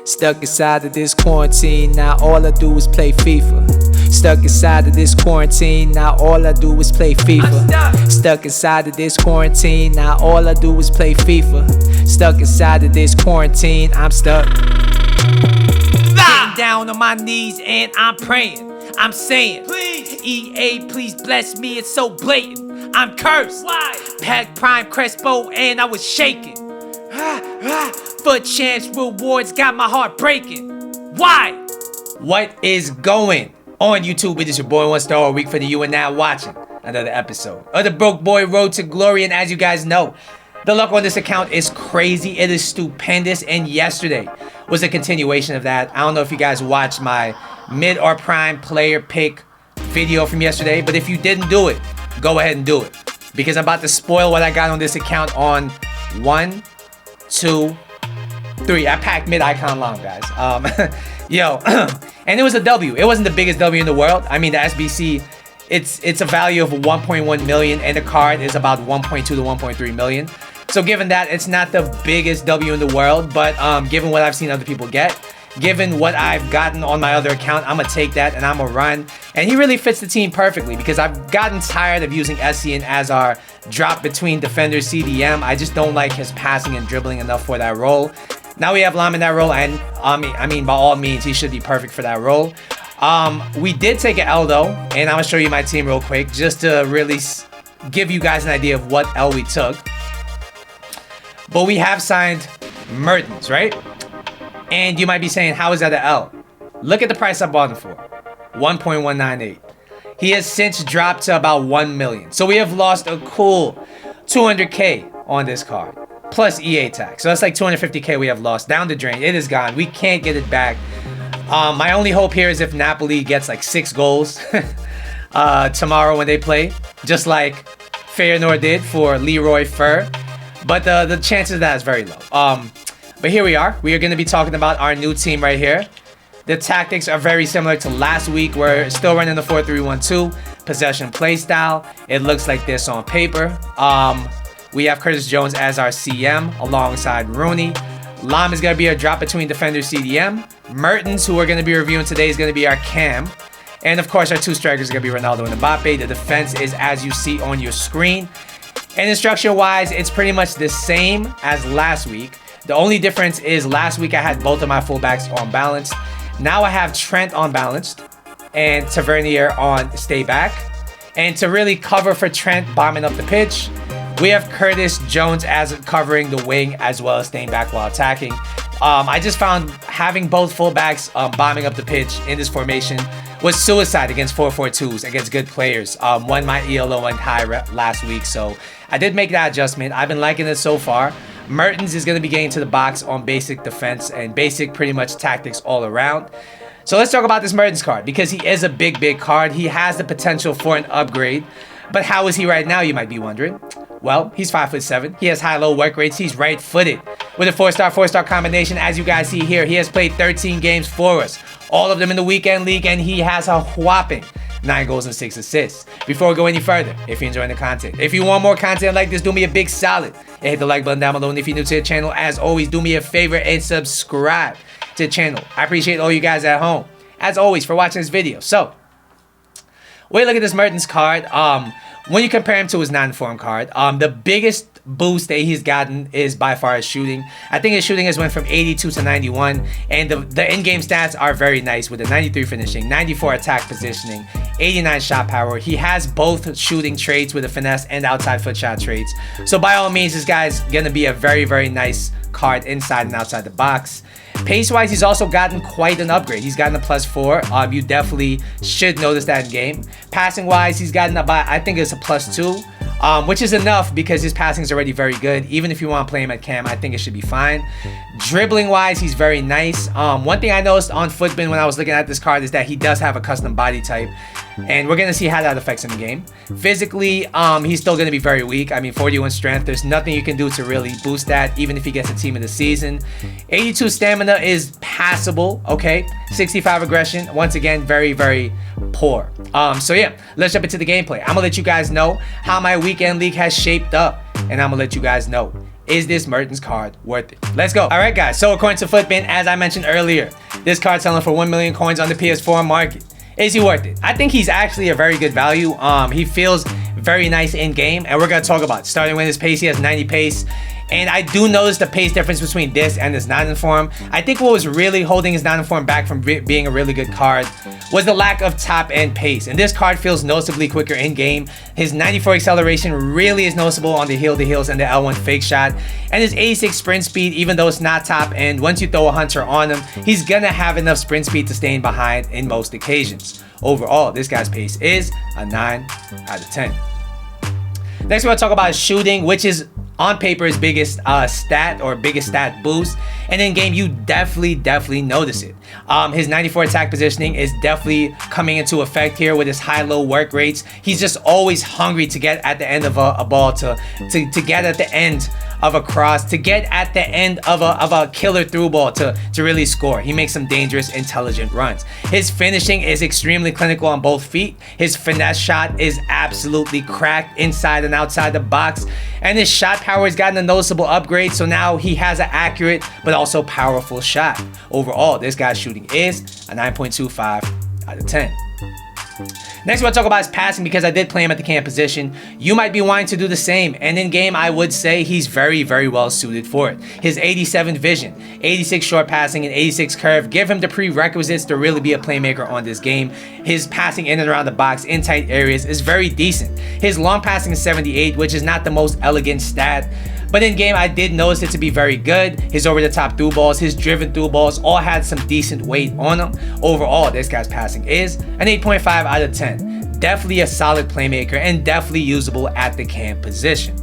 Stuck inside of this quarantine, now all I do is play FIFA. Stuck inside of this quarantine, now all I do is play FIFA. Stuck inside of this quarantine, now all I do is play FIFA. Stuck inside of this quarantine, I'm stuck. Getting down on my knees and I'm praying. I'm saying, please, EA, please bless me. It's so blatant. I'm cursed. Why? Pack Prime Crespo and I was shaking. Foot chance rewards got my heart breaking. Why? What is going on YouTube? It is your boy 1 Star a week for the you and now watching another episode of the Broke Boy Road to Glory. And as you guys know, the luck on this account is crazy. It is stupendous. And yesterday was a continuation of that. I don't know if you guys watched my mid or prime player pick video from yesterday, but if you didn't do it, go ahead and do it, because I'm about to spoil what I got on this account on 1, 2, 3. I packed mid icon long, guys. And it was a W. It wasn't the biggest W in the world. I mean, the SBC, it's a value of 1.1 million, and the card is about 1.2 to 1.3 million. So given that, it's not the biggest W in the world, but given what I've seen other people get, given what I've gotten on my other account, I'm gonna take that and I'm gonna run. And he really fits the team perfectly, because I've gotten tired of using Essien as our drop between defender CDM. I just don't like his passing and dribbling enough for that role. Now we have Lam in that role, and I mean by all means he should be perfect for that role. We did take an L though, and I'm gonna show you my team real quick just to really give you guys an idea of what L we took. But we have signed Mertens, right? And you might be saying, how is that an L? Look at the price I bought him for, 1.198. He has since dropped to about 1 million. So we have lost a cool 200K on this card, plus EA tax. So that's like 250K we have lost down the drain. It is gone. We can't get it back. My only hope here is if Napoli gets like 6 goals tomorrow when they play, just like Feyenoord did for Leroy Fer. But the chances of that is very low. But here we are. We are going to be talking about our new team right here. The tactics are very similar to last week. We're still running the 4-3-1-2 possession play style. It looks like this on paper. We have Curtis Jones as our CM alongside Rooney. Lam is going to be a drop between defender CDM. Mertens, who we're going to be reviewing today, is going to be our cam. And of course, our 2 strikers are going to be Ronaldo and Mbappe. The defense is as you see on your screen. And instruction-wise, it's pretty much the same as last week. The only difference is last week I had both of my fullbacks on balanced. Now I have Trent on balanced and Tavernier on stay back. And to really cover for Trent bombing up the pitch, we have Curtis Jones as covering the wing as well as staying back while attacking. I just found having both fullbacks bombing up the pitch in this formation was suicide against 4-4-2s, against good players. One, my ELO went high last week, so I did make that adjustment. I've been liking it so far. Mertens is going to be getting to the box on basic defense and basic pretty much tactics all around. So let's talk about this Mertens card, because he is a big card. He has the potential for an upgrade. But how is he right now, you might be wondering? Well, he's 5'7". He has high-low work rates. He's right-footed with a 4-star combination. As you guys see here, he has played 13 games for us, all of them in the weekend league, and he has a whopping 9 goals and 6 assists. Before we go any further, if you're enjoying the content, if you want more content like this, do me a big solid and hit the like button down below. And if you're new to the channel, as always, do me a favor and subscribe to the channel. I appreciate all you guys at home, as always, for watching this video. So, wait, look at this Mertens card. When you compare him to his non-form card, the biggest boost that he's gotten is by far his shooting. I think his shooting has went from 82 to 91, and the in-game stats are very nice with a 93 finishing, 94 attack positioning, 89 shot power. He has both shooting traits with a finesse and outside foot shot traits. So by all means, this guy's gonna be a very nice card inside and outside the box. Pace-wise, he's also gotten quite an upgrade. He's gotten a +4. You definitely should notice that in game. Passing-wise, he's gotten about, I think it's a +2, which is enough because his passing is already very good. Even if you want to play him at cam, I think it should be fine. Dribbling-wise, he's very nice. One thing I noticed on Footbin when I was looking at this card is that he does have a custom body type, and we're going to see how that affects him in game. Physically, he's still going to be very weak. I mean, 41 strength. There's nothing you can do to really boost that, even if he gets a team of the season. 82 stamina is passable, okay? 65 aggression, once again, very poor. So yeah, let's jump into the gameplay. I'm going to let you guys know how my weekend league has shaped up, and I'm going to let you guys know is this Mertens card worth it? Let's go. All right, guys. So according to Footbin, as I mentioned earlier, this card selling for 1 million coins on the PS4 market. Is he worth it? I think he's actually a very good value. He feels very nice in game, and we're gonna talk about it. Starting with his pace, he has 90 pace. And I do notice the pace difference between this and his non-inform. I think what was really holding his non-inform back from being a really good card was the lack of top-end pace. And this card feels noticeably quicker in-game. His 94 acceleration really is noticeable on the heel-to-heels and the L1 fake shot. And his 86 sprint speed, even though it's not top-end, once you throw a hunter on him, he's gonna have enough sprint speed to stay in behind in most occasions. Overall, this guy's pace is a 9 out of 10. Next, we're gonna talk about his shooting, which is on paper his biggest stat boost, and in game you definitely notice it. His 94 attack positioning is definitely coming into effect here with his high-low work rates. He's just always hungry to get at the end of a ball, to get at the end of a cross, to get at the end of a killer through ball to really score. He makes some dangerous, intelligent runs. His finishing is extremely clinical on both feet. His finesse shot is absolutely cracked inside and outside the box. And his shot power has gotten a noticeable upgrade, so now he has an accurate but also powerful shot. Overall, this guy's shooting is a 9.25 out of 10. Next, we'll talk about his passing because I did play him at the cam position. You might be wanting to do the same, and in game, I would say he's very well suited for it. His 87 vision, 86 short passing, and 86 curve give him the prerequisites to really be a playmaker on this game. His passing in and around the box in tight areas is very decent. His long passing is 78, which is not the most elegant stat, but in game, I did notice it to be very good. His over-the-top through balls, his driven through balls all had some decent weight on them. Overall, this guy's passing is an 8.5 out of 10. Definitely a solid playmaker and definitely usable at the cam position.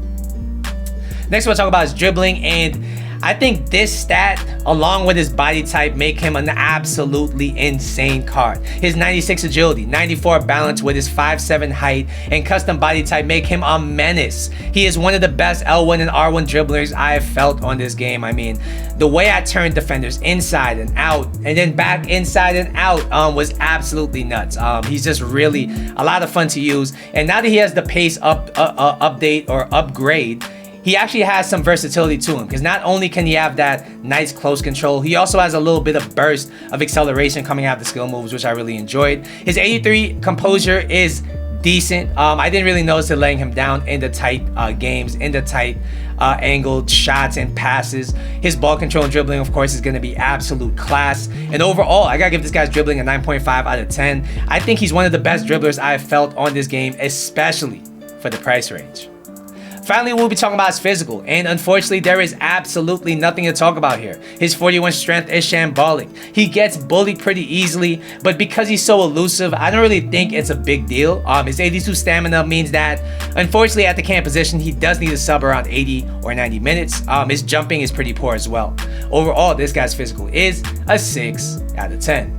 Next, we'll talk about his dribbling, and I think this stat, along with his body type, make him an absolutely insane card. His 96 agility, 94 balance with his 5'7" height, and custom body type make him a menace. He is one of the best L1 and R1 dribblers I have felt on this game. I mean, the way I turned defenders inside and out, and then back inside and out was absolutely nuts. He's just really a lot of fun to use. And now that he has the pace update or upgrade, he actually has some versatility to him, because not only can he have that nice close control, he also has a little bit of burst of acceleration coming out of the skill moves, which I really enjoyed. His 83 composure is decent. I didn't really notice it laying him down in the tight games, in the tight angled shots and passes. His ball control and dribbling, of course, is going to be absolute class. And overall, I gotta give this guy's dribbling a 9.5 out of 10. I think he's one of the best dribblers I've felt on this game, especially for the price range. Finally, we'll be talking about his physical, and unfortunately, there is absolutely nothing to talk about here. His 41 strength is shambolic. He gets bullied pretty easily, but because he's so elusive, I don't really think it's a big deal. His 82 stamina means that, unfortunately, at the cam position, he does need to sub around 80 or 90 minutes. His jumping is pretty poor as well. Overall, this guy's physical is a 6 out of 10.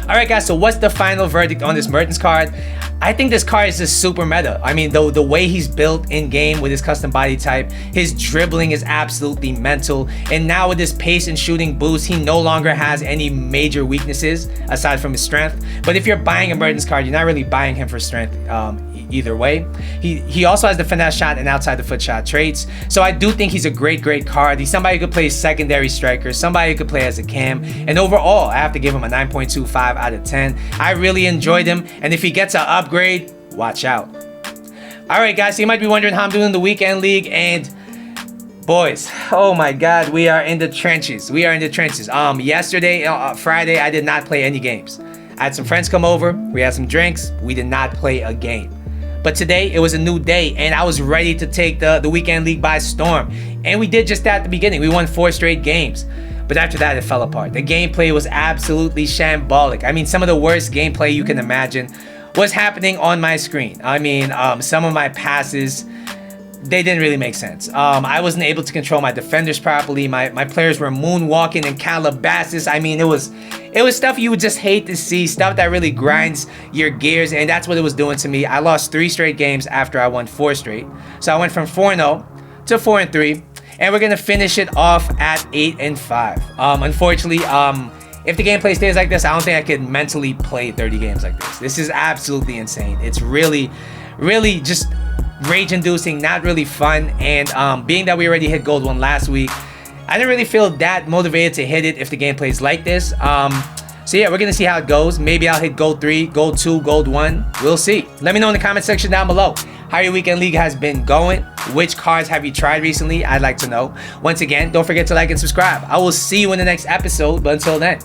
Alright guys, so what's the final verdict on this Mertens card? I think this card is just super meta. I mean, the way he's built in game with his custom body type, his dribbling is absolutely mental, and now with his pace and shooting boost, he no longer has any major weaknesses aside from his strength. But if you're buying a Mertens card, you're not really buying him for strength either way. He also has the finesse shot and outside the foot shot traits, so I do think he's a great card. He's somebody who could play secondary striker, somebody who could play as a cam, and overall I have to give him a 9.25 out of 10. I really enjoyed him, and if he gets an upgrade, watch out. Alright guys, so you might be wondering how I'm doing in the weekend league, and boys, oh my god, we are in the trenches. Yesterday, Friday, I did not play any games. I had some friends come over, we had some drinks, we did not play a game. But today, it was a new day, and I was ready to take the weekend league by storm. And we did just that at the beginning. We won 4 straight games. But after that, it fell apart. The gameplay was absolutely shambolic. I mean, some of the worst gameplay you can imagine was happening on my screen. I mean, some of my passes, they didn't really make sense. I wasn't able to control my defenders properly. My players were moonwalking in Calabasas. I mean, it was stuff you would just hate to see, stuff that really grinds your gears, and that's what it was doing to me. I lost 3 straight games after I won 4 straight. So I went from 4-0 to 4-3, and we're gonna finish it off at 8-5. Unfortunately, if the gameplay stays like this, I don't think I could mentally play 30 games like this. This is absolutely insane. It's really just rage-inducing, not really fun. And being that we already hit gold 1 last week, I didn't really feel that motivated to hit it if the gameplay is like this. So yeah, we're gonna see how it goes. Maybe I'll hit gold 3, gold 2, gold 1. We'll see. Let me know in the comment section down below how your weekend league has been going. Which cards have you tried recently? I'd like to know. Once again, don't forget to like and subscribe. I will see you in the next episode, but until then,